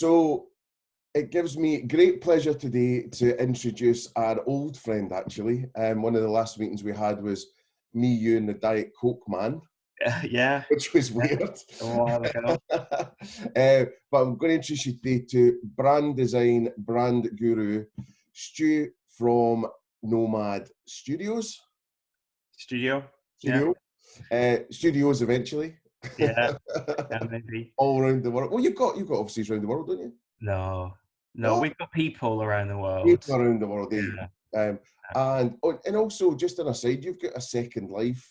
So it gives me great pleasure today to introduce our old friend, actually. One of the last meetings we had was me, you, and the Diet Coke man, Yeah, which was yeah, weird. a while ago. But I'm going to introduce you today to brand design, brand guru, Stu from Nomad Studios. Studio. Yeah, Studio. Studios eventually. yeah, yeah, maybe. All around the world. Well, you've got offices around the world, don't you? No, no, Oh, we've got people around the world. people around the world, eh? Yeah. And also, just an aside, you've got a second life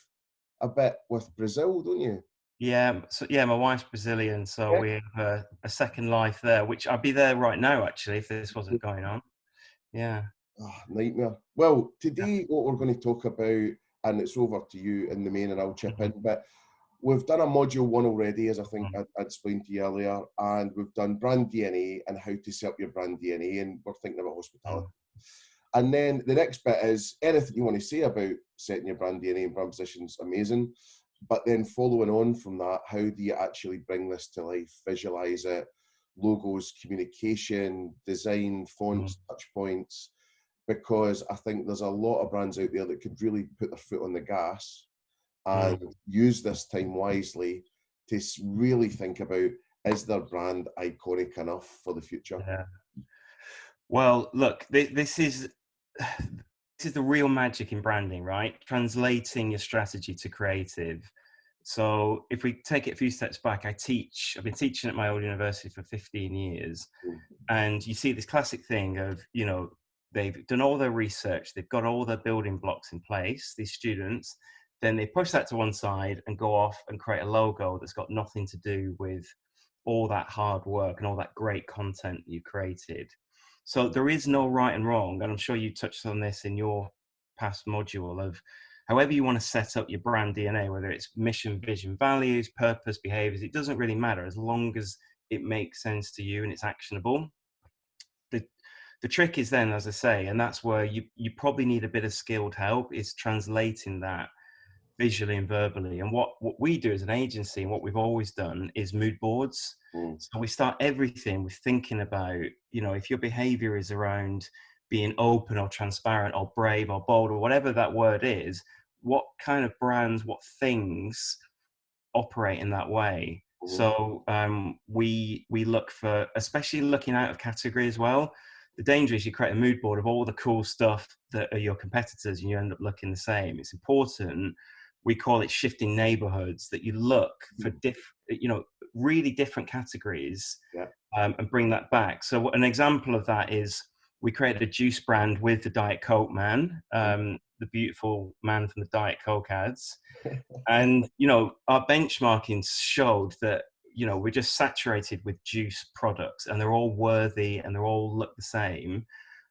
a bit with Brazil, don't you? Yeah, so yeah, my wife's Brazilian, so Yeah. we have a second life there, which I'd be there right now actually if this wasn't going on. Yeah. Oh, nightmare. Well, Yeah. today what we're going to talk about, and it's over to you in the main, and I'll chip Mhm. in, but we've done a module one already, as I think Mm. I explained to you earlier, and we've done brand DNA and how to set up your brand DNA, and we're thinking about hospitality. Mm. And then the next bit is anything you want to say about setting your brand DNA and brand positions, amazing. But then following on from that, how do you actually bring this to life, visualize it, logos, communication, design, Mm. fonts, touch points, because I think there's a lot of brands out there that could really put their foot on the gas and Mm. use this time wisely to really think about, is their brand iconic enough for the future? Yeah. Well, look, this is this is the real magic in branding, right? Translating your strategy to creative. So if we take it a few steps back, I've been teaching at my old university for 15 years. And you see this classic thing of, they've done all their research, they've got all their building blocks in place, these students, then they push that to one side and go off and create a logo that's got nothing to do with all that hard work and all that great content you created. So there is no right and wrong. And I'm sure you touched on this in your past module of however you want to set up your brand DNA, whether it's mission, vision, values, purpose, behaviors, it doesn't really matter as long as it makes sense to you and it's actionable. The trick is then, as I say, and that's where you probably need a bit of skilled help, is translating that visually and verbally. And what we do as an agency and what we've always done is mood boards. Mm. So we start everything with thinking about, if your behavior is around being open or transparent or brave or bold or whatever that word is, what kind of brands, what things operate in that way. Mhm. So we look for, especially looking out of category as well. The danger is you create a mood board of all the cool stuff that are your competitors and you end up looking the same. It's important. We call it shifting neighborhoods, that you look for really different categories Yeah. and bring that back. So an example of that is we created a juice brand with the Diet Coke man, the beautiful man from the Diet Coke ads. And, our benchmarking showed that, we're just saturated with juice products and they're all worthy and they all look the same.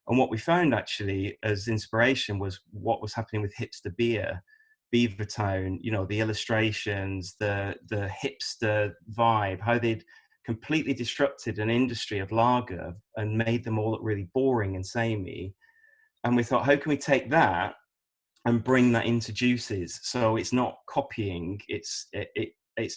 And what we found actually as inspiration was what was happening with hipster beer, Beavertown, the illustrations, the hipster vibe, how they'd completely disrupted an industry of lager and made them all look really boring and samey. And we thought, how can we take that and bring that into juices? So it's not copying, it's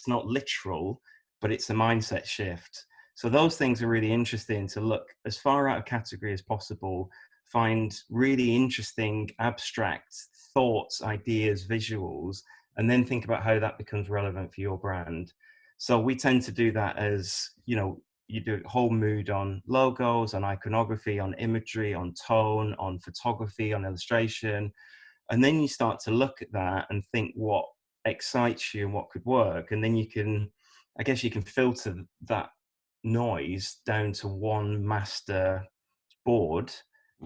not literal, but it's a mindset shift. So those things are really interesting, to look as far out of category as possible, find really interesting abstract thoughts, ideas, visuals, and then think about how that becomes relevant for your brand. So we tend to do that as, you do a whole mood on logos, on iconography, on imagery, on tone, on photography, on illustration. And then you start to look at that and think what excites you and what could work. And then you can filter that noise down to one master board,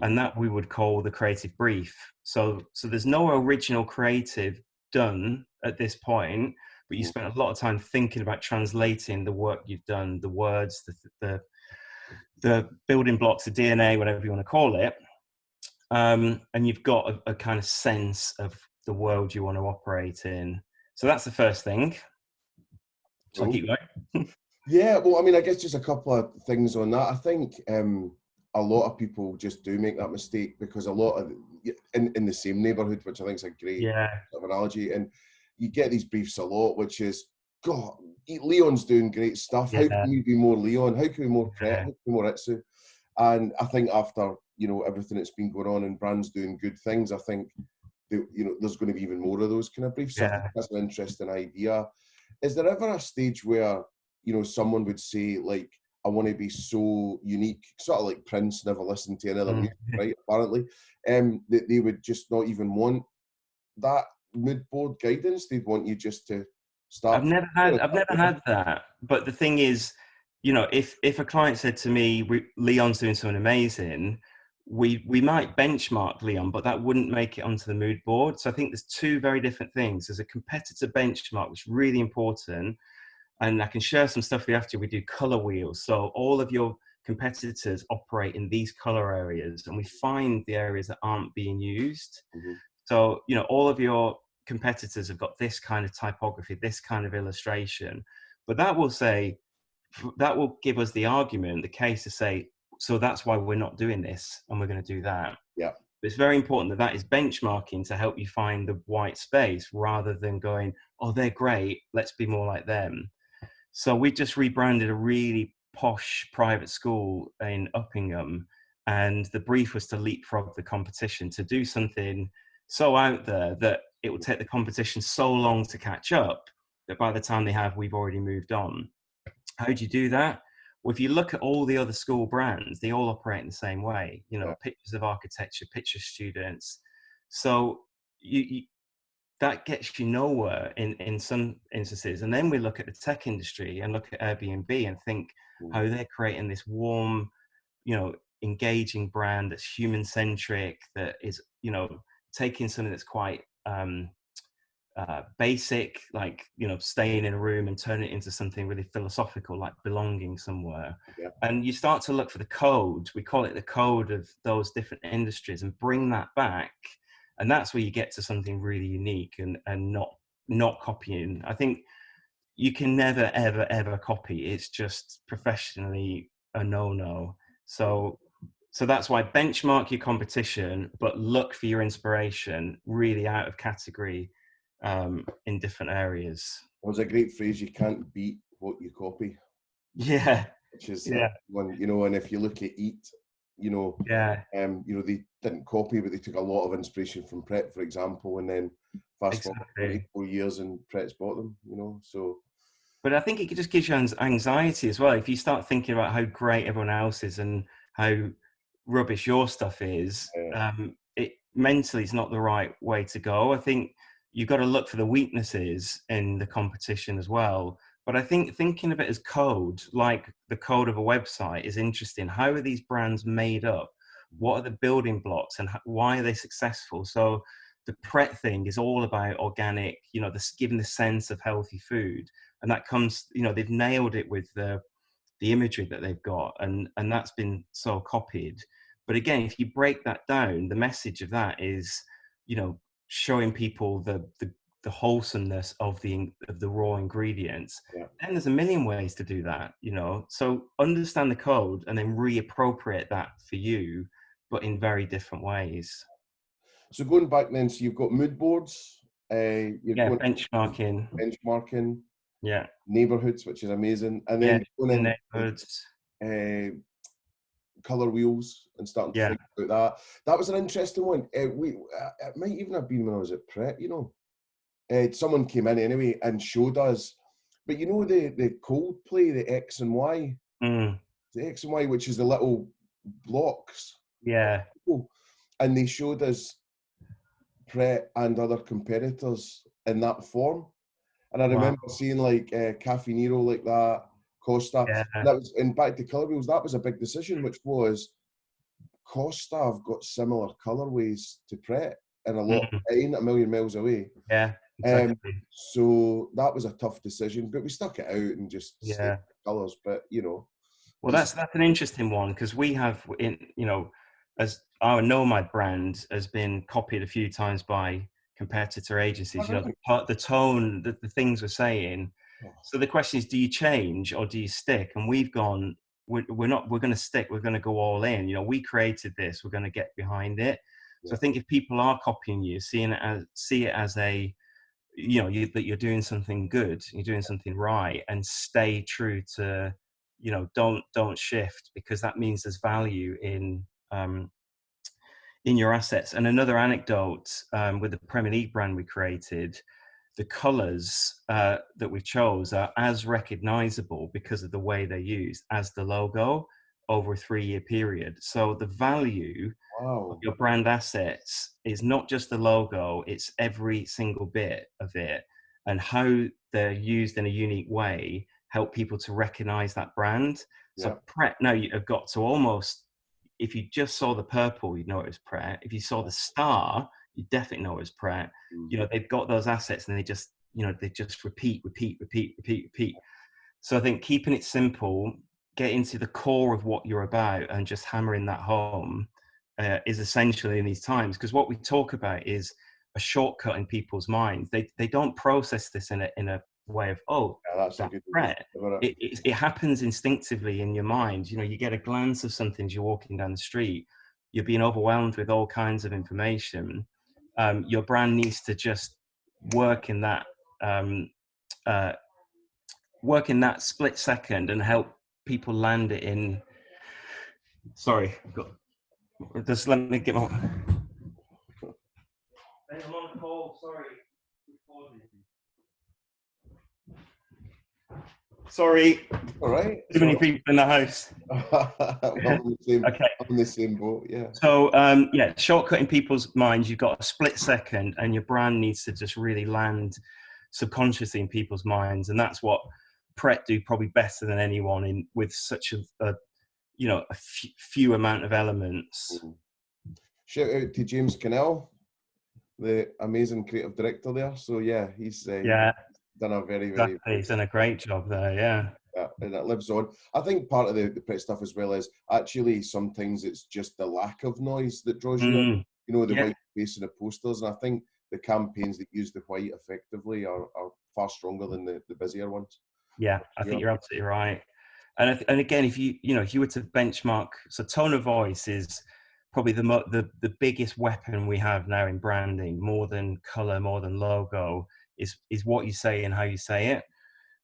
and that we would call the creative brief. So there's no original creative done at this point, but you spent a lot of time thinking about translating the work you've done, the words, the building blocks, the DNA, whatever you want to call it. And you've got a kind of sense of the world you want to operate in. So that's the first thing. So I Cool. keep going. Yeah, well, I mean, I guess just a couple of things on that. I think a lot of people just do make that mistake because a lot of in the same neighborhood, which I think is a great Yeah. sort of analogy, and you get these briefs a lot, which is, God, Leon's doing great stuff. How Yeah, can we be more Leon? How can we more Pret? How yeah, can we more Itsu? And I think after, you know, everything that's been going on and brands doing good things, I think, you know, there's going to be even more of those kind of briefs. So I think yeah. that's an interesting idea. Is there ever a stage where, you know, someone would say, like, I want to be so unique, sort of like Prince never listened to another Mm. music, right? Apparently, that they would just not even want that mood board guidance. They'd want you just to I've start. never had I've never had that. But the thing is, you know, if a client said to me, Leon's doing something amazing, we might benchmark Leon, but that wouldn't make it onto the mood board. So I think there's two very different things. There's a competitor benchmark, which is really important. And I can share some stuff with you after. We do color wheels. So all of your competitors operate in these color areas, and we find the areas that aren't being used. Mhm. So, you know, all of your competitors have got this kind of typography, this kind of illustration, but that will say, that will give us the argument, the case to say, so that's why we're not doing this and we're going to do that. Yeah. But it's very important that that is benchmarking to help you find the white space rather than going, oh, they're great, let's be more like them. So we just rebranded a really posh private school in Uppingham, and the brief was to leapfrog the competition, to do something so out there that it will take the competition so long to catch up that by the time they have, we've already moved on. How do you do that? Well, if you look at all the other school brands, they all operate in the same way. You know, Yeah. pictures of architecture, picture students. So you that gets you nowhere in some instances. And then we look at the tech industry and look at Airbnb and think Mm. how they're creating this warm, you know, engaging brand that's human centric, that is, you know, taking something that's quite basic, like, you know, staying in a room, and turn it into something really philosophical, like belonging somewhere. Yeah. And you start to look for the code, we call it the code of those different industries, and bring that back. And that's where you get to something really unique, and not copying. I think you can never, ever, ever copy. It's just professionally a no-no. So that's why benchmark your competition, but look for your inspiration really out of category, in different areas. It was a great phrase. You can't beat what you copy, Yeah, which is yeah, one, you know. And if you look at Eat, yeah, you know, they didn't copy, but they took a lot of inspiration from Pret, for example, and then fast forward exactly. 4 years and Pret's bought them, you know. So But I think it just gives you anxiety as well. If you start thinking about how great everyone else is and how rubbish your stuff is, it mentally is not the right way to go. I think you've got to look for the weaknesses in the competition as well. But I think thinking of it as code, like the code of a website, is interesting. How are these brands made up? What are the building blocks, and why are they successful? So the Pret thing is all about organic, you know, this giving the sense of healthy food, and that comes, you know, they've nailed it with the imagery that they've got, and that's been so copied. But again, if you break that down, the message of that is, you know, showing people the wholesomeness of the raw ingredients. yeah. And there's a million ways to do that, you know. So understand the code and then reappropriate that for you, but in very different ways. So going back then, so you've got mood boards, you're Yeah, going benchmarking. benchmarking, Yeah, neighborhoods, which is amazing, and yeah, then going in in neighborhoods. color wheels and starting to Yeah. think about that. That was an interesting one. It might even have been when I was at Pret, you know. Someone came in anyway and showed us, but you know the Coldplay, the X and Y, Mm, the X and Y, which is the little blocks, yeah. and they showed us Pret and other competitors in that form. And I Wow. remember seeing like Cafe Nero like that, Costa. Yeah. That was in back to colour wheels. That was a big decision, which was Costa have got similar colourways to Pret and a lot, Mm, it ain't a million miles away. yeah. Um, Exactly. so that was a tough decision, but we stuck it out and just stayed Yeah. with colours. But you know, Well, it's that's an interesting one, because we have in, you know, as our Nomad brand has been copied a few times by competitor agencies. You know, the tone, the things we're saying. So the question is, do you change or do you stick? And we've gone, we're not, we're going to stick. We're going to go all in. You know, we created this. We're going to get behind it. So yeah, I think if people are copying you, see it as a you know, that you're doing something good, you're doing something right, and stay true to, you know, don't shift, because that means there's value in your assets. And another anecdote, with the Premier League brand we created, the colors that we chose are as recognizable because of the way they're used as the logo over a 3-year period. So the value of Wow. your brand assets is not just the logo, it's every single bit of it, and how they're used in a unique way help people to recognize that brand. So Yeah. Pret now you have got to almost, if you just saw the purple, you'd know it was Pret. If you saw the star, you definitely know it was Pret. Mm. You know, they've got those assets and they just, you know, they just repeat, repeat, repeat, repeat, repeat. So I think keeping it simple, get into the core of what you're about and just hammering that home is essential in these times. Because what we talk about is a shortcut in people's minds. They don't process this in a way of, oh, Yeah, that's a that's good way to think Pret. about it. It happens instinctively in your mind. You know, you get a glance of something as you're walking down the street, you're being overwhelmed with all kinds of information. Your brand needs to just work in that um, uh, work in that split second and help people land it in. Sorry, just let me get my. I'm on a call. Sorry. Sorry. All right. Too many people in the house. Well, Okay. I'm in the same boat. Yeah. So yeah, shortcut in people's minds. You've got a split second, and your brand needs to just really land subconsciously in people's minds, and that's what Pret do probably better than anyone in with such a you know, a few amount of elements. Mm. Shout out to James Cannell, the amazing creative director there. So yeah, he's Yeah, done a very, very, exactly. He's done a great job there. Yeah. and it lives on. I think part of the Pret stuff as well is actually sometimes it's just the lack of noise that draws you in. Mm, You know, the yeah. white space in the posters, and I think the campaigns that use the white effectively are far stronger than the busier ones. Yeah, I think you're absolutely right. And again, if you were to benchmark, so tone of voice is probably the biggest weapon we have now in branding, more than color, more than logo, is what you say and how you say it.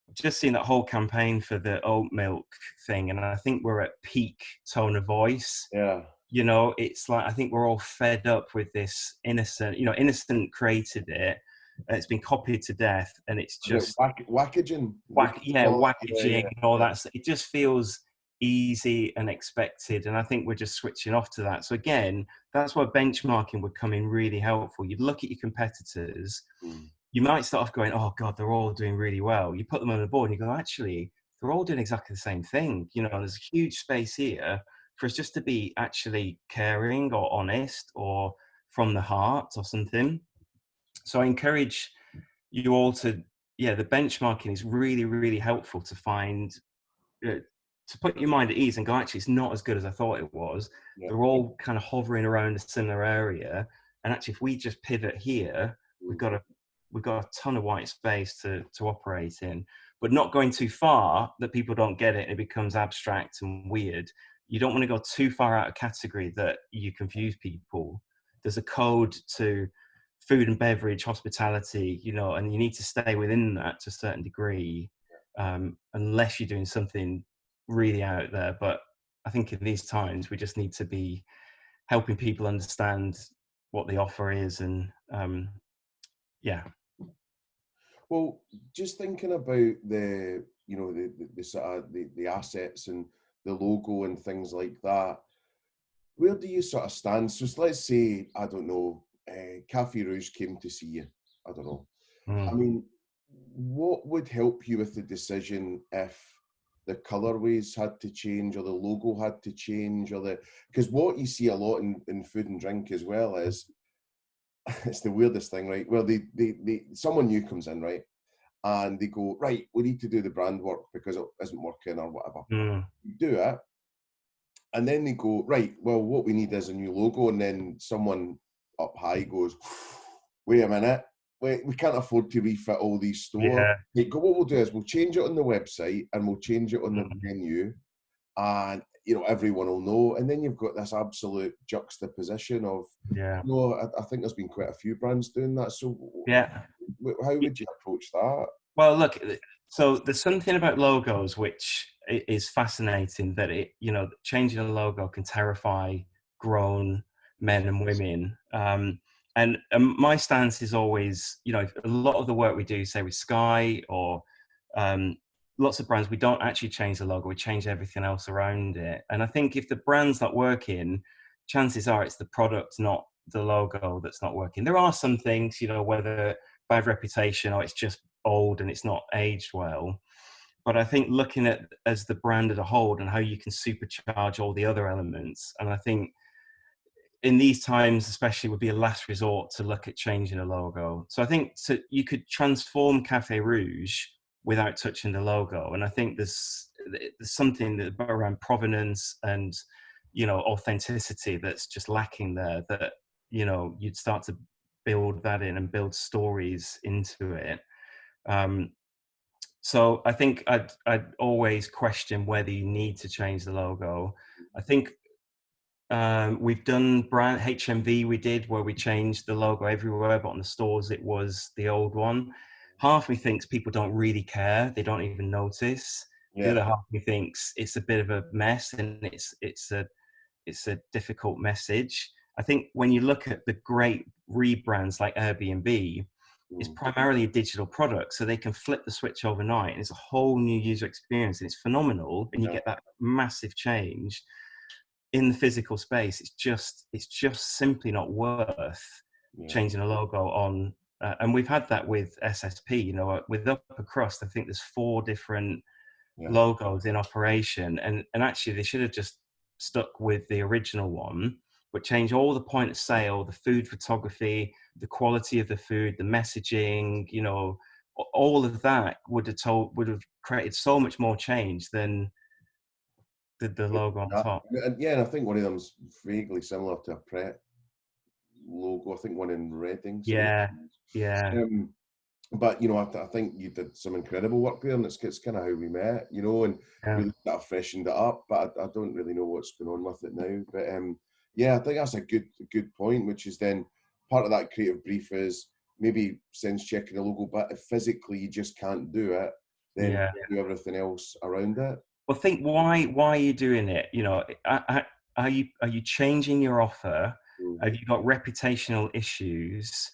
I've just seen that whole campaign for the oat milk thing, and I think we're at peak tone of voice. Yeah. You know, it's like, I think we're all fed up with this innocent, you know, innocent created it, and it's been copied to death, and it's just Whackaging. We could call it. Yeah, wackaging and all that. It just feels easy and expected, and I think we're just switching off to that. So again, that's where benchmarking would come in really helpful. You'd look at your competitors, yeah. you might start off going, oh God, they're all doing really well. You put them on the board and you go, actually, they're all doing exactly the same thing. You know, there's a huge space here for us just to be actually caring or honest or from the heart or something. So I encourage you all to, yeah, the benchmarking is really, really helpful to find, to put your mind at ease and go, actually, it's not as good as I thought it was. Yeah. They're all kind of hovering around a similar area. And actually, if we just pivot here, we've got a ton of white space to operate in, but not going too far that people don't get it and it becomes abstract and weird. You don't want to go too far out of category that you confuse people. There's a code to food and beverage, hospitality, you know, and you need to stay within that to a certain degree, unless you're doing something really out there. But I think in these times, we just need to be helping people understand what the offer is, and yeah. Well, just thinking about the sort of the assets and the logo and things like that, where do you sort of stand? So let's say, I don't know, Cafe Rouge came to see you. I don't know. I mean, what would help you with the decision if the colorways had to change or the logo had to change, or because what you see a lot in food and drink as well is it's the weirdest thing, right? Where someone new comes in, right? And they go, right, we need to do the brand work because it isn't working or whatever. You do it. And then they go, right, well, what we need is a new logo. And then someone up high goes, wait a minute, we can't afford to refit all these stores. Yeah. What we'll do is we'll change it on the website and we'll change it on the menu. And you know, everyone will know. And then you've got this absolute juxtaposition of, Yeah. you know, I think there's been quite a few brands doing that. So Yeah. how would you approach that? Well, look, so there's something about logos which is fascinating, that it, you know, changing a logo can terrify grown men and women. And my stance is always, you know, a lot of the work we do, say with Sky or um, lots of brands, we don't actually change the logo, we change everything else around it. And I think if the brand's not working, chances are it's the product, not the logo, that's not working. There are some things, you know, whether bad reputation or it's just old and it's not aged well. But I think looking at as the brand as a whole and how you can supercharge all the other elements, and I think in these times especially would be a last resort to look at changing a logo. So I think you could transform Cafe Rouge without touching the logo, and I think there's something that around provenance and, you know, authenticity that's just lacking there, that, you know, you'd start to build that in and build stories into it. um, so I think I'd always question whether you need to change the logo. I think we've done brand HMV, we did, where we changed the logo everywhere, but on the stores it was the old one. Half me thinks people don't really care, they don't even notice. The Yeah. other half me thinks it's a bit of a mess, and it's a difficult message. I think when you look at the great rebrands like Airbnb, it's Mm. primarily a digital product, so they can flip the switch overnight, and it's a whole new user experience, and it's phenomenal, and you Yeah. get that massive change in the physical space. It's just simply not worth Yeah. changing a logo on. And we've had that with SSP, you know, with Upper Crust. I think there's 4 different Yeah. logos in operation, and actually they should have just stuck with the original one, but change all the point of sale, the food photography, the quality of the food, the messaging, you know, all of that would have created so much more change than the logo on Yeah. top. And yeah, and I think one of them's vaguely similar to a Pret logo. I think one in Reading. So Yeah, yeah, um, but you know, I think you did some incredible work there, and it's kind of how we met, you know, and yeah. really kind of freshened it up. But I don't really know what's going on with it now. But yeah, I think that's a good point, which is then part of that creative brief is maybe sense checking the logo, but if physically you just can't do it, then Yeah. do everything else around it. Well, think why are you doing it? You know, are you changing your offer? Mm, Have you got reputational issues?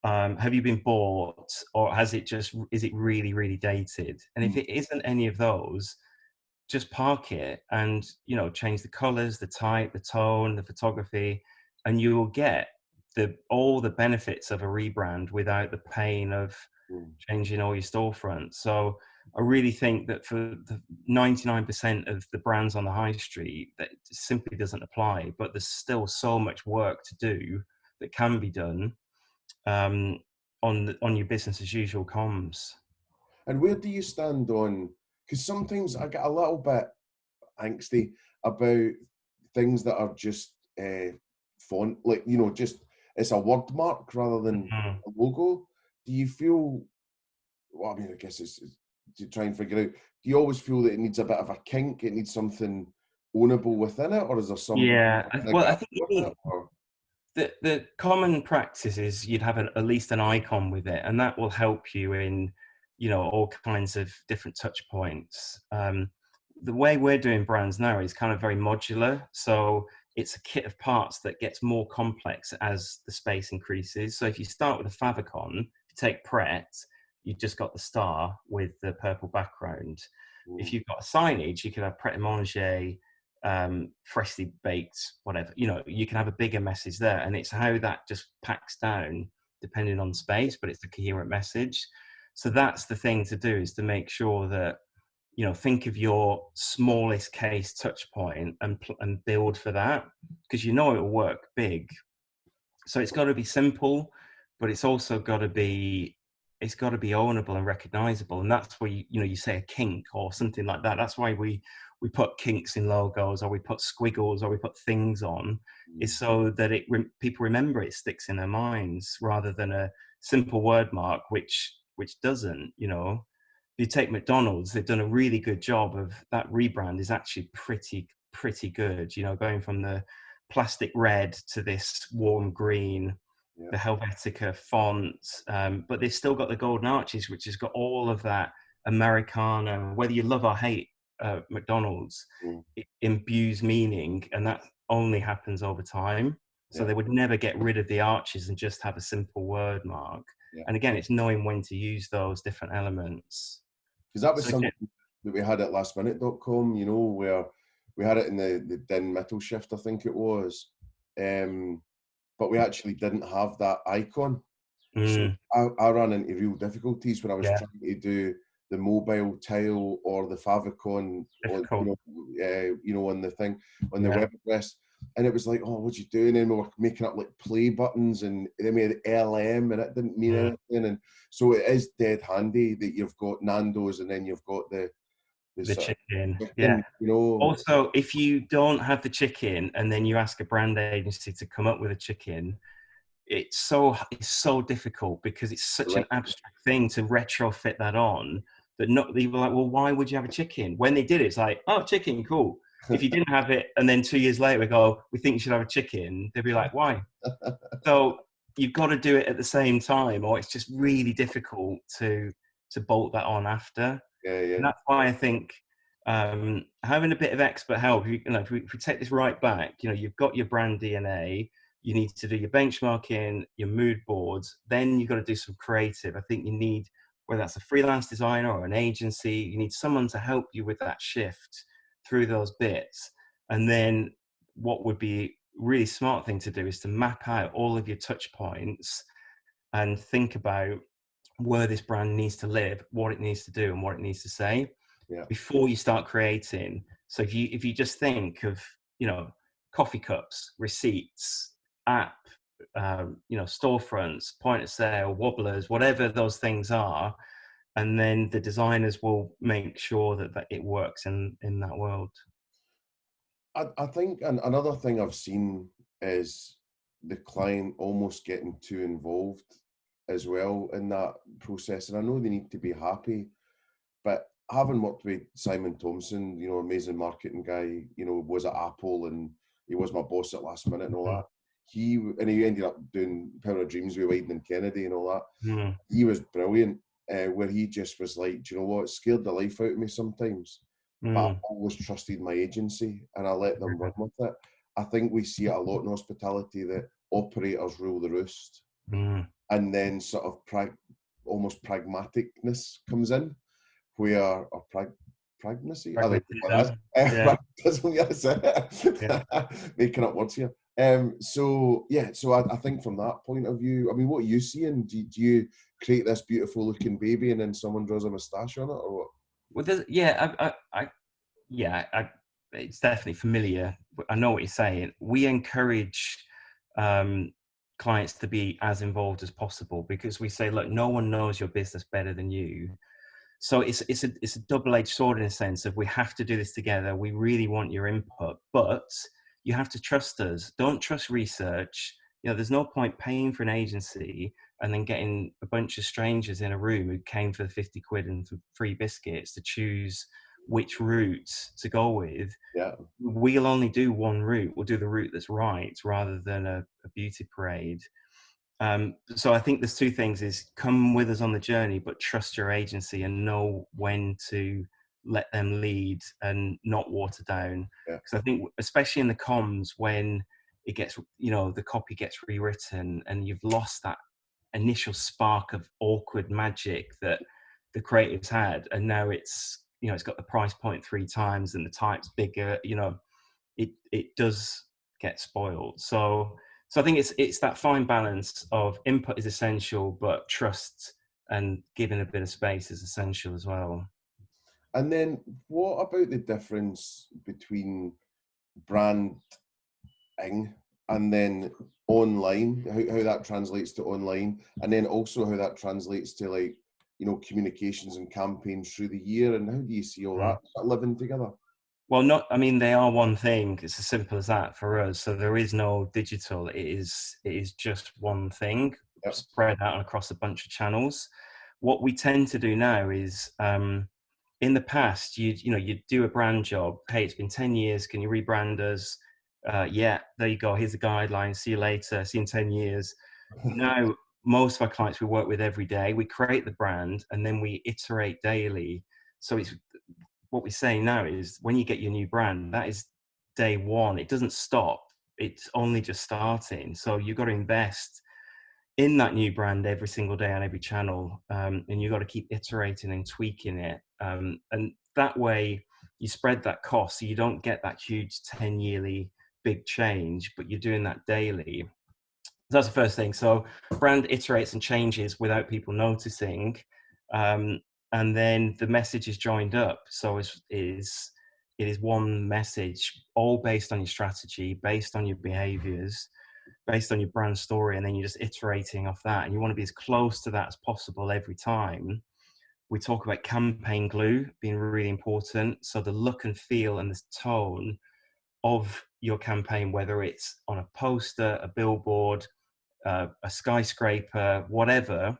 Have you been bought, or is it really dated? And if mm, it isn't any of those, just park it and, you know, change the colors, the type, the tone, the photography, and you will get all the benefits of a rebrand without the pain of mm. changing all your storefronts. So I really think that for the 99% of the brands on the high street, that simply doesn't apply. But there's still so much work to do that can be done um, on your business as usual comms. And where do you stand on? Because sometimes I get a little bit angsty about things that are just font, like, you know, just it's a word mark rather than Mhm. a logo. Do you feel? Well, I mean, I guess it's to try and figure out. Do you always feel that it needs a bit of a kink? It needs something ownable within it, or is there some Yeah, kind of well, I gap think you with need, it? Or the common practice is you'd have at least an icon with it, and that will help you in, you know, all kinds of different touch points. The way we're doing brands now is kind of very modular, so it's a kit of parts that gets more complex as the space increases. So if you start with a favicon, if you take Pret, you've just got the star with the purple background. If mm, you've got a signage, you could have Pret a Manger, freshly baked, whatever. You know, you can have a bigger message there, and it's how that just packs down depending on space, but it's a coherent message. So that's the thing to do, is to make sure that, you know, think of your smallest case touch point and build for that, because you know it will work big. So it's got to be simple, but it's got to be ownable and recognizable. And that's where you say a kink or something like that. That's why we put kinks in logos, or we put squiggles, or we put things on, mm. is so that people remember, it sticks in their minds, rather than a simple word mark which doesn't. You know, if you take McDonald's, they've done a really good job of that. Rebrand is actually pretty good, you know, going from the plastic red to this warm green, yeah, the Helvetica font, but they've still got the golden arches, which has got all of that Americana. Whether you love or hate McDonald's, mm, it imbues meaning, and that only happens over time. So yeah, they would never get rid of the arches and just have a simple word mark. yeah. And again, it's knowing when to use those different elements. Because that was So something again, that we had at lastminute.com, you know, where we had it in the din middle shift, I think it was. But we actually didn't have that icon. So I ran into real difficulties when I was yeah, trying to do the mobile tile or the favicon, or difficult. on the thing, on the Yeah, web address, and it was like, oh, what you doing? And we were making up like play buttons, and then we had LM, and it didn't mean anything. And so it is dead handy that you've got Nando's, and then you've got the the sort of chicken. Yeah. chicken, you know. Also, if you don't have the chicken and then you ask a brand agency to come up with a chicken, it's so difficult because it's such an abstract thing to retrofit that on, that not they were like, well, why would you have a chicken? When they did it, it's like, oh, chicken, cool. If you didn't have it and then 2 years later we go, we think you should have a chicken, they'd be like, why? So you've got to do it at the same time, or it's just really difficult to bolt that on after. Yeah, yeah, And that's why I think having a bit of expert help, if we take this right back, you've got your brand DNA, you need to do your benchmarking, your mood boards, then you've got to do some creative. I think you need, whether that's a freelance designer or an agency, you need someone to help you with that shift through those bits. And then what would be really smart thing to do is to map out all of your touch points and think about where this brand needs to live, what it needs to do, and what it needs to say yeah. before you start creating. So if you just think of, coffee cups, receipts, app, storefronts, point of sale, wobblers, whatever those things are, and then the designers will make sure that it works in that world. I think another thing I've seen is the client almost getting too involved as well in that process. And I know they need to be happy, but having worked with Simon Thompson, amazing marketing guy, was at Apple, and he was my boss at Last Minute and all that. He ended up doing Power of Dreams with Wyden and Kennedy and all that. Mm, He was brilliant, where he just was like, do you know what? It scared the life out of me sometimes, but I mm, always trusted my agency and I let them run with it. I think we see it a lot in hospitality, that operators rule the roost, mm. and then sort of almost pragmaticness comes in, where or pragmacy, I don't know what Pragmatism. that is. Yeah, Pragmatism, yeah. yes. Making up words here. So I think from that point of view, I mean, what are you seeing? Do you create this beautiful looking baby and then someone draws a moustache on it, or what? Well, it's definitely familiar. I know what you're saying. We encourage um, clients to be as involved as possible, because we say, look, no one knows your business better than you. So it's a double-edged sword, in a sense of, we have to do this together. We really want your input, but you have to trust us. Don't trust research. There's no point paying for an agency and then getting a bunch of strangers in a room who came for the 50 quid and for free biscuits to choose which route to go with. Yeah, We'll only do one route. We'll do the route that's right, rather than a beauty parade. So I think there's two things: is come with us on the journey, but trust your agency and know when to let them lead and not water down. yeah, Because I think, especially in the comms, when it gets, the copy gets rewritten and you've lost that initial spark of awkward magic that the creatives had, and now it's got the price point 3 times and the type's bigger, it does get spoiled. So I think it's that fine balance of input is essential, but trust and giving a bit of space is essential as well. and then what about the difference between branding and then online, how that translates to online, and then also how that translates to, like, communications and campaigns through the year, and how do you see all Mm. that living together? Well, they are one thing. It's as simple as that for us. So there is no digital. It is just one thing Yep. spread out across a bunch of channels. What we tend to do now is in the past, you'd do a brand job. Hey, it's been 10 years. Can you rebrand us? Yeah, there you go. Here's the guidelines. See you later. See you in 10 years. Now, most of our clients we work with every day, we create the brand and then we iterate daily. So it's what we say now is when you get your new brand, that is day one. It doesn't stop. It's only just starting. So you've got to invest in that new brand every single day on every channel, and you've got to keep iterating and tweaking it, and that way you spread that cost so you don't get that huge 10 yearly big change, but you're doing that daily. That's the first thing. So brand iterates and changes without people noticing, um, and then the message is joined up. So it is one message, all based on your strategy, based on your behaviors, based on your brand story, and then you're just iterating off that. And you want to be as close to that as possible every time. We talk about campaign glue being really important. So the look and feel and the tone of your campaign, whether it's on a poster, a billboard, a skyscraper, whatever,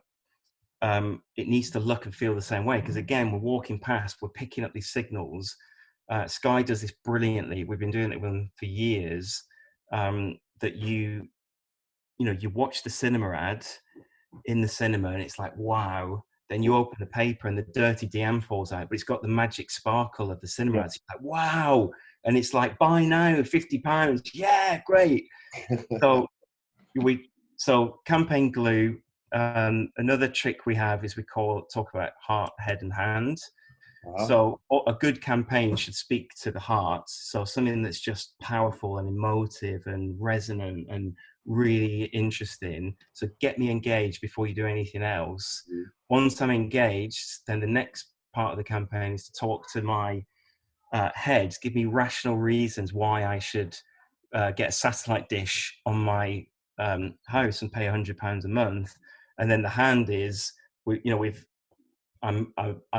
it needs to look and feel the same way. Because again, we're walking past, we're picking up these signals. Sky does this brilliantly. We've been doing it with them for years. That you watch the cinema ad in the cinema and it's like, wow. Then you open the paper and the dirty DM falls out, but it's got the magic sparkle of the cinema ads. It's like, wow. And it's like, buy now, £50. Yeah, great. So so campaign glue. Another trick we have is we talk about heart, head, and hand. So a good campaign should speak to the heart. So something that's just powerful and emotive and resonant and really interesting. So get me engaged before you do anything else. Once I'm engaged, then the next part of the campaign is to talk to my head, give me rational reasons why I should get a satellite dish on my house and pay £100 a month. And then the hand is, I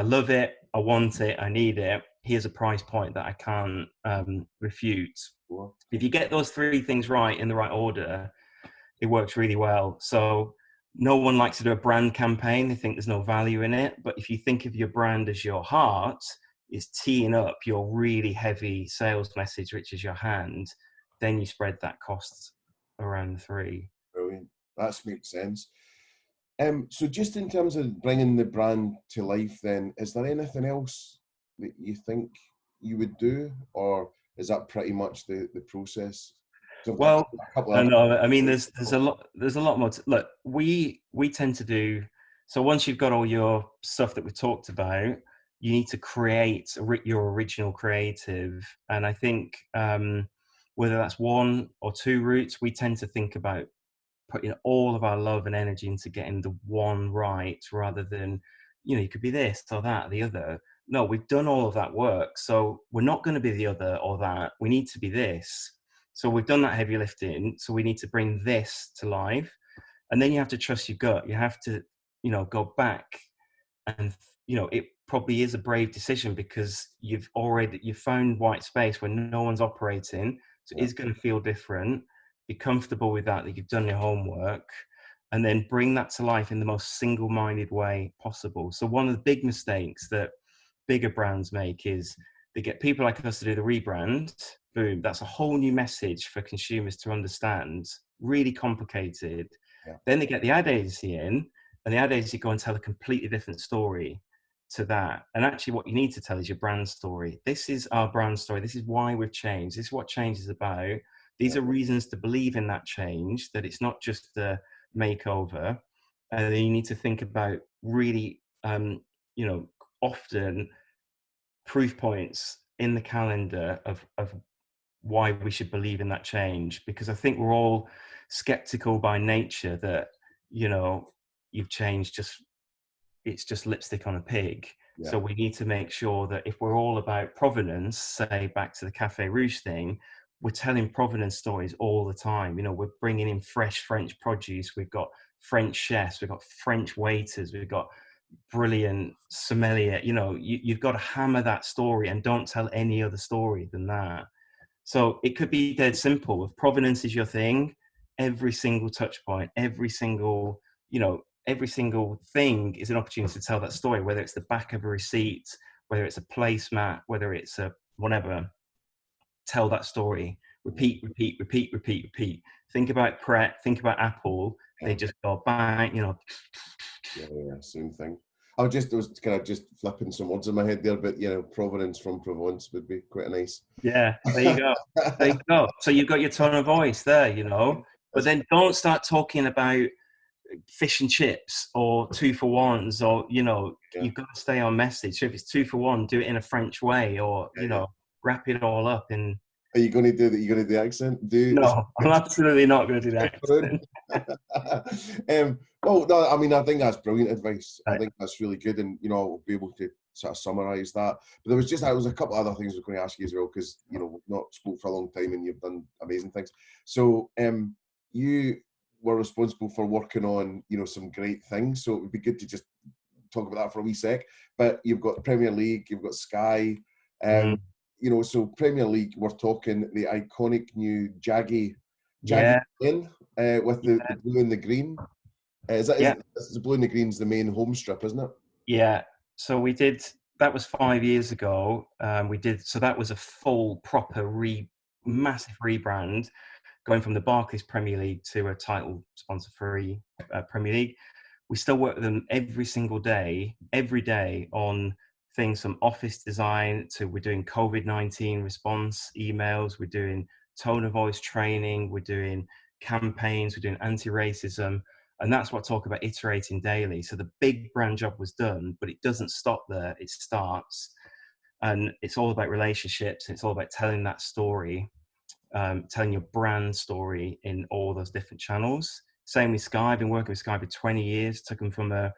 love it, I want it, I need it. Here's a price point that I can't refute. If you get those three things right in the right order, it works really well. So no one likes to do a brand campaign. They think there's no value in it. But if you think of your brand as your heart, is teeing up your really heavy sales message, which is your hand, then you spread that cost around the three. Brilliant. That makes sense. So just in terms of bringing the brand to life then, is there anything else that you think you would do, or is that pretty much the process? Well, no, I mean, there's a lot more. Look, we tend to do, so once you've got all your stuff that we've talked about, you need to create your original creative. And I think whether that's one or two routes, we tend to think about putting all of our love and energy into getting the one right, rather than, you could be this or that, the other. No, we've done all of that work. So we're not going to be the other or that. We need to be this. So we've done that heavy lifting. So we need to bring this to life. And then you have to trust your gut. You have to, go back and, it probably is a brave decision because you've found white space where no one's operating. So it's going to feel different. Be comfortable with that you've done your homework, and then bring that to life in the most single-minded way possible. So one of the big mistakes that bigger brands make is they get people like us to do the rebrand. Boom, that's a whole new message for consumers to understand, really complicated. Then they get the ad agency in, and the ad agency go and tell a completely different story to that. And actually what you need to tell is your brand story. This is our brand story. This is why we've changed. This is what change is about. These are reasons to believe in that change, that it's not just a makeover. And then you need to think about really, often proof points in the calendar of why we should believe in that change. Because I think we're all skeptical by nature that, you've changed, it's just lipstick on a pig. So we need to make sure that if we're all about provenance, say back to the Cafe Rouge thing, we're telling provenance stories all the time. We're bringing in fresh French produce. We've got French chefs. We've got French waiters. We've got brilliant sommelier. You've got to hammer that story and don't tell any other story than that. So it could be dead simple. If provenance is your thing, every single touch point, every single thing is an opportunity to tell that story, whether it's the back of a receipt whether it's a placemat, whether it's a whatever, tell that story. Repeat, repeat, repeat, repeat, repeat. Think about Pret, think about Apple. They Yeah, just go bang, you know. yeah, same thing. I was kind of just flipping some words in my head there, but provenance from Provence would be quite nice. Yeah, there you go. There you go. So you've got your tone of voice there, you know. But That's then don't start talking about fish and chips or 2 for 1s, or yeah, you've got to stay on message. So if it's 2 for 1, do it in a French way, or yeah, yeah. wrap it all up in. Are you going to do that? You going to do the accent? Do the No, I'm absolutely not going to do that. well, no, I mean, I think that's brilliant advice. I Right. think that's really good, and we'll be able to sort of summarise that. But there was a couple of other things I was going to ask you as well, because we've not spoke for a long time, and you've done amazing things. So, you were responsible for working on some great things. So it would be good to just talk about that for a wee sec. But you've got Premier League, you've got Sky. Mm, Um, so Premier League, we're talking the iconic new Jaggy yeah, lane with the yeah, blue and the green. yeah, Is the blue and the green's the main home strip, isn't it? yeah. So we did. That was 5 years ago. We did. So that was a full, proper, massive rebrand, going from the Barclays Premier League to a title sponsor-free Premier League. We still work with them every day on things from office design to, we're doing COVID-19 response emails, we're doing tone of voice training, we're doing campaigns, we're doing anti-racism. And that's what I talk about, iterating daily. So the big brand job was done, but it doesn't stop there. It starts. And it's all about relationships. It's all about telling that story, telling your brand story in all those different channels. Same with Sky. I've been working with Sky for 20 years. Took them from a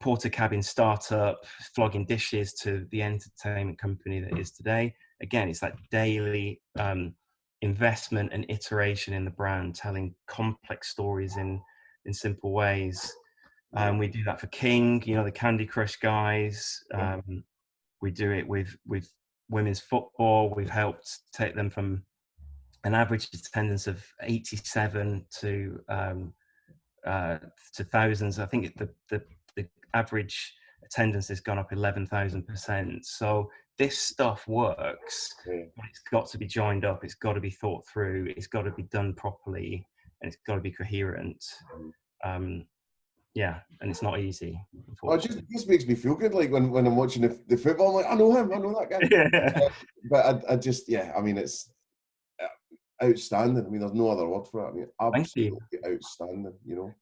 porter cabin startup, flogging dishes, to the entertainment company that is today. Again, it's that daily investment and iteration in the brand, telling complex stories in simple ways. Yeah. We do that for King, the Candy Crush guys. Yeah. We do it with women's football. We've helped take them from an average attendance of 87 to thousands. I think the average attendance has gone up 11,000%. So this stuff works, Yeah. but it's got to be joined up. It's got to be thought through. It's got to be done properly, and it's got to be coherent. Um, yeah, and it's not easy, Oh, unfortunately. just makes me feel good. Like when I'm watching the football, I'm like, I know him, I know that guy. Yeah. But I just, yeah, I mean, it's outstanding. I mean, there's no other word for it. I mean, Thank you. absolutely outstanding.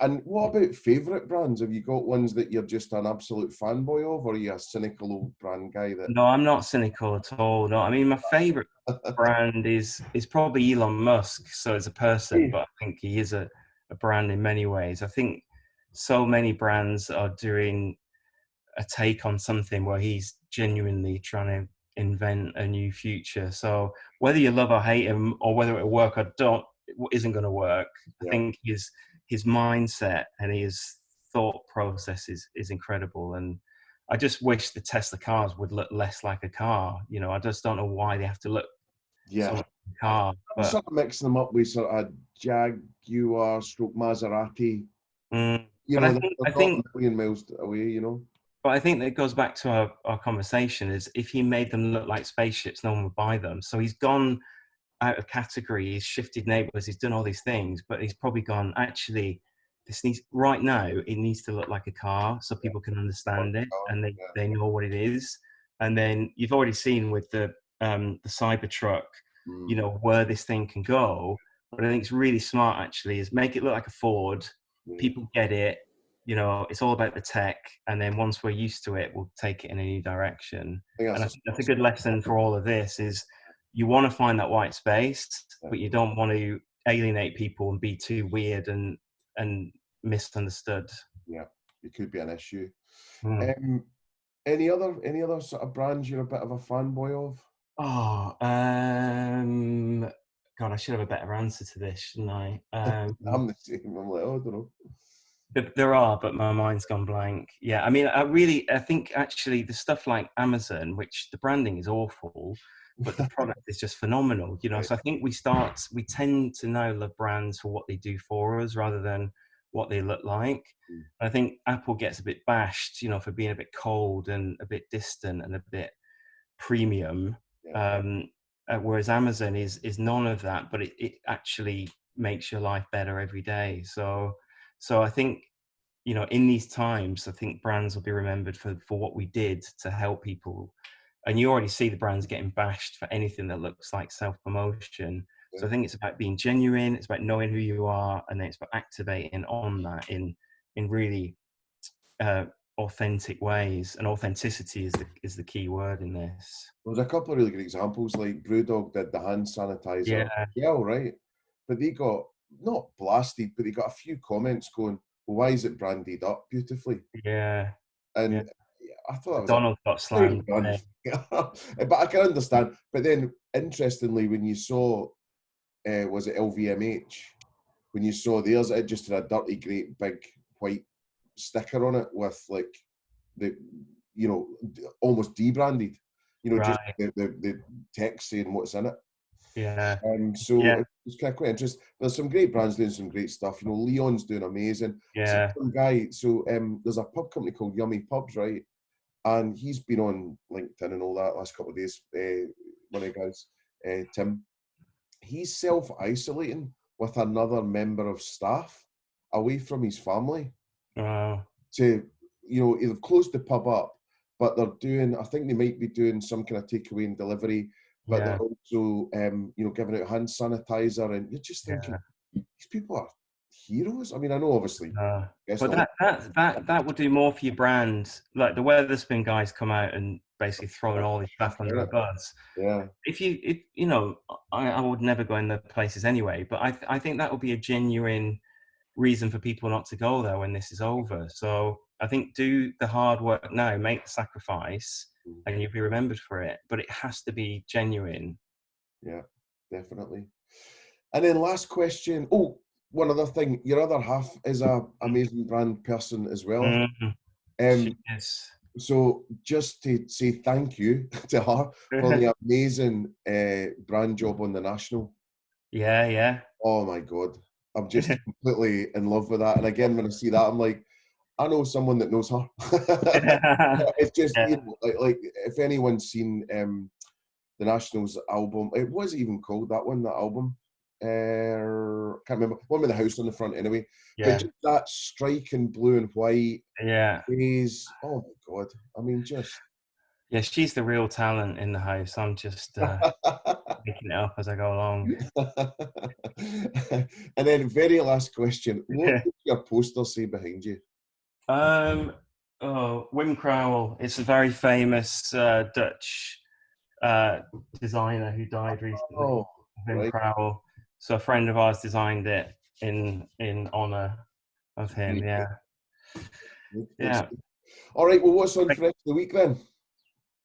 And what about favourite brands? Have you got ones that you're just an absolute fanboy of, or are you a cynical old brand guy that? No, I'm not cynical at all. No, I mean, my favorite brand is probably Elon Musk. So as a person, but I think he is a brand in many ways. I think so many brands are doing a take on something where he's genuinely trying to invent a new future. So whether you love or hate him, or whether it'll work or don't, it isn't going to work. I Yeah, think his mindset and his thought process is incredible. And I just wish the Tesla cars would look less like a car. I just don't know why they have to look so yeah. much like a car. I'm But sort of mixing them up with sort of Jaguar stroke Maserati. but I They're, think they're I not think a million miles away. But I think that goes back to our conversation, is if he made them look like spaceships, no one would buy them. So he's gone out of category, he's shifted neighborhoods, he's done all these things, but he's probably gone, actually, this needs, right now, it needs to look like a car so people can understand it Oh, and yeah. they know what it is. And then you've already seen with the Cybertruck, Mm, where this thing can go. But I think it's really smart, actually, is make it look like a Ford. yeah. People get it. It's all about the tech. And then once we're used to it, we'll take it in a new direction. I think And I that's think that's a good lesson for all of this, is you want to find that white space, yeah, but you don't want to alienate people and be too weird and misunderstood. yeah. It could be an issue. Mm. Um, any other sort of brands you're a bit of a fanboy of? Oh, God, I should have a better answer to this, shouldn't I? I'm the same. I'm like, oh, I don't know. There are, but my mind's gone blank. Yeah, I mean, I think actually the stuff like Amazon, which the branding is awful, but the product is just phenomenal. Right. So I think we tend to now love brands for what they do for us rather than what they look like. Mm. I think Apple gets a bit bashed, you know, for being a bit cold and a bit distant and a bit premium. Yeah. Whereas Amazon is none of that, but it actually makes your life better every day. So I think, you know, in these times, I think brands will be remembered for what we did to help people. And you already see the brands getting bashed for anything that looks like self-promotion. Yeah. So I think it's about being genuine, it's about knowing who you are, and then it's about activating on that in really authentic ways. And authenticity is the key word in this. There's a couple of really good examples, like Brewdog did the hand sanitizer. Yeah, Yeah, all right. But they got not blasted, but they got a few comments going, well, why is it branded up beautifully? yeah, yeah. And I thought that was McDonald's got very slammed done. today. But I can understand. But then, interestingly, when you saw, was it LVMH? When you saw theirs, it just had a dirty, great big white sticker on it with like the, you know, almost debranded, you know, just Right. the text saying what's in it. Yeah. So Yeah. it's kind of quite interesting. There's some great brands doing some great stuff. You know, Leon's doing amazing. See, Yeah. some guy. So there's a pub company called Yummy Pubs, right? And he's been on LinkedIn and all that last couple of days. One of the guys, Tim, he's self-isolating with another member of staff away from his family Wow. to, you know, they've closed the pub up, but they're doing, I think they might be doing some kind of takeaway and delivery, but they're Yeah. also, you know, giving out hand sanitizer, and you're just thinking, Yeah. these people are heroes. I mean, I know obviously, it's But not. that would do more for your brand. Like the Weatherspoon guys come out and basically throwing all this stuff under the bus. Yeah, If you know, I would never go in the places anyway, but I think that would be a genuine reason for people not to go there when this is over. So I think do the hard work now, make the sacrifice, and you'll be remembered for it. But it has to be genuine. yeah, definitely. And then last question. Oh, one other thing. Your other half is a amazing brand person as well. Mm, she Um, is. so just to say thank you to her for the amazing brand job on the National. Yeah, yeah. Oh my God. I'm just completely in love with that. And again, when I see that, I'm like, I know someone that knows her. It's just, you Yeah, know, like if anyone's seen the Nationals album, it was even called that one, that album. Can't remember. One with the house on the front anyway. But yeah, just that striking blue and white yeah. is, oh my God. I mean, just. Yeah, she's the real talent in the house. I'm just making it up as I go along. And then very last question. What does your poster say behind you? Oh, Wim Crowell. It's a very famous Dutch designer who died recently, Oh, Wim right. Crowell. So a friend of ours designed it in honor of him. Very Yeah, good. Good yeah. stuff. All right. Well, what's on for the rest of the week then?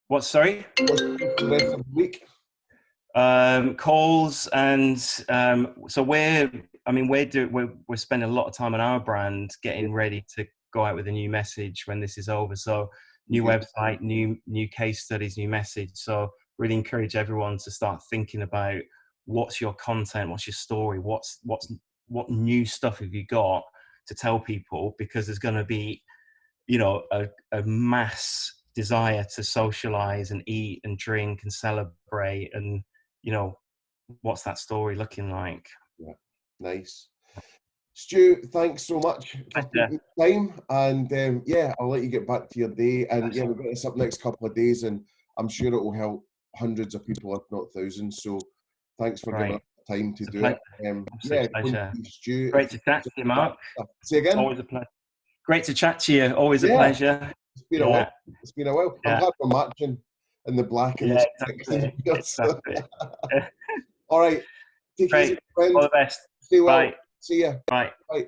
What? Sorry. What's on for the rest of the week? Calls and so we're spending a lot of time on our brand Yeah, getting ready to go out with a new message when this is over. So new good. website, new case studies, new message. So really encourage everyone to start thinking about what's your content, what's your story, what new stuff have you got to tell people, because there's going to be, you know, a mass desire to socialize and eat and drink and celebrate, and you know, what's that story looking like? Yeah, nice. Stu, thanks so much for Yeah, taking the time. And yeah, I'll let you get back to your day. And yeah, we've got this up next couple of days, and I'm sure it will help hundreds of people, if not thousands. So thanks for giving great. us the time to It's a do it. pleasure. Yeah, Absolute go and pleasure. see Stu if Great you to chat to you, Mark. say again. Always a pleasure. Great to chat to you. Always a Yeah, pleasure. it's been a while. Yeah, It's been a while. I'm yeah, glad we're matching in the black and yeah. the sticks and the Exactly. beards. Exactly. All right. Take it easy, Great. All friend. the best. Stay well. Bye. See ya. Bye. Bye.